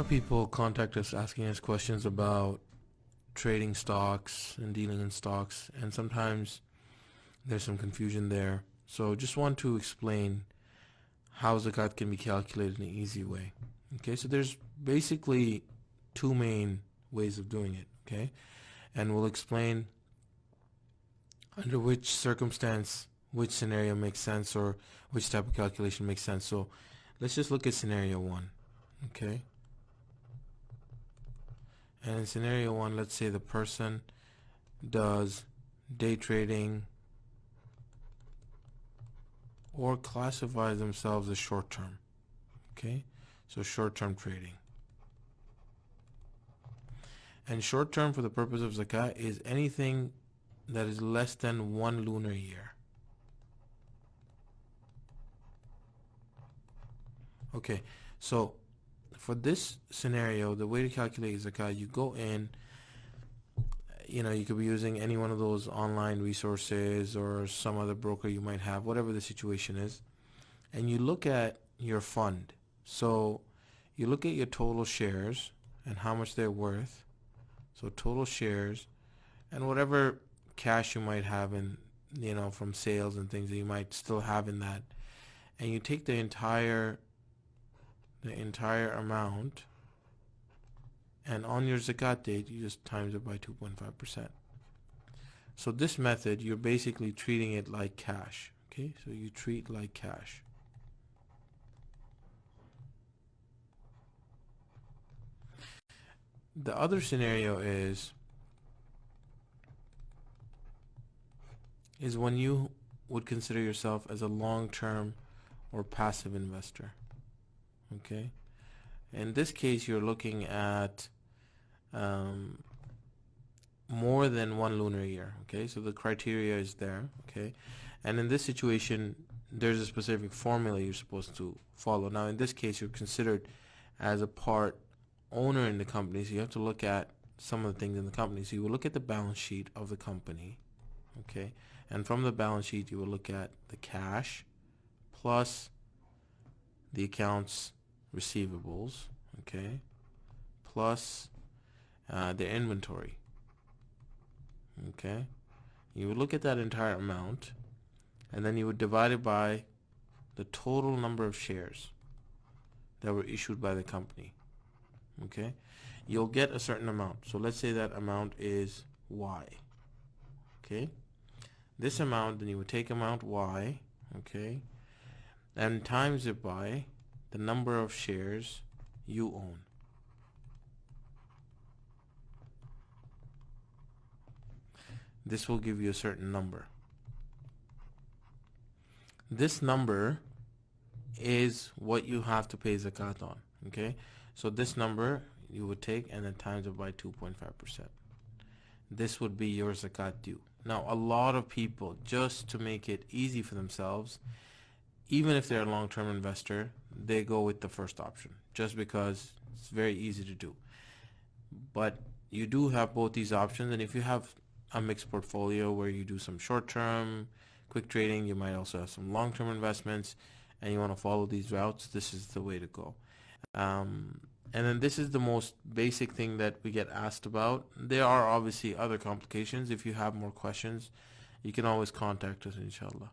of people contact us asking us questions about trading stocks and dealing in stocks, and sometimes there's some confusion there. So just want to explain how zakat can be calculated in an easy way. Okay, so there's basically two main ways of doing it, okay? And we'll explain under which circumstance, which scenario makes sense, or which type of calculation makes sense. So let's just look at scenario one, okay? And in scenario one, let's say the person does day trading or classifies themselves as short-term, okay? So short-term trading. And short-term for the purpose of zakat is anything that is less than 1 lunar year. Okay, so for this scenario, the way to calculate zakat, you go in, you could be using any one of those online resources or some other broker you might have, whatever the situation is, and you look at your fund. So you look at your total shares and how much they're worth. So total shares and whatever cash you might have in, from sales and things that you might still have in that, and you take the entire amount, and on your zakat date you just times it by 2.5%. So this method, you're basically treating it like cash. Okay, so you treat like cash. The other scenario is when you would consider yourself as a long-term or passive investor. Okay, in this case you're looking at more than 1 lunar year. Okay, so the criteria is there. Okay, and in this situation there's a specific formula you're supposed to follow. Now in this case you're considered as a part owner in the company, so you have to look at some of the things in the company. So you will look at the balance sheet of the company, okay, and from the balance sheet you will look at the cash plus the accounts receivables, okay, plus the inventory. Okay, you would look at that entire amount, and then you would divide it by the total number of shares that were issued by the company. Okay, you'll get a certain amount. So let's say that amount is Y. Okay, this amount, then you would take amount Y, okay, and times it by the number of shares you own. This will give you a certain number. This number is what you have to pay zakat on. Okay, so this number you would take and then times it by 2.5%. This would be your zakat due. Now a lot of people, just to make it easy for themselves, even if they're a long-term investor, they go with the first option just because it's very easy to do. But you do have both these options, and if you have a mixed portfolio where you do some short-term quick trading, you might also have some long-term investments, and you want to follow these routes, this is the way to go. And then this is the most basic thing that we get asked about. There are obviously other complications. If you have more questions, you can always contact us, inshallah.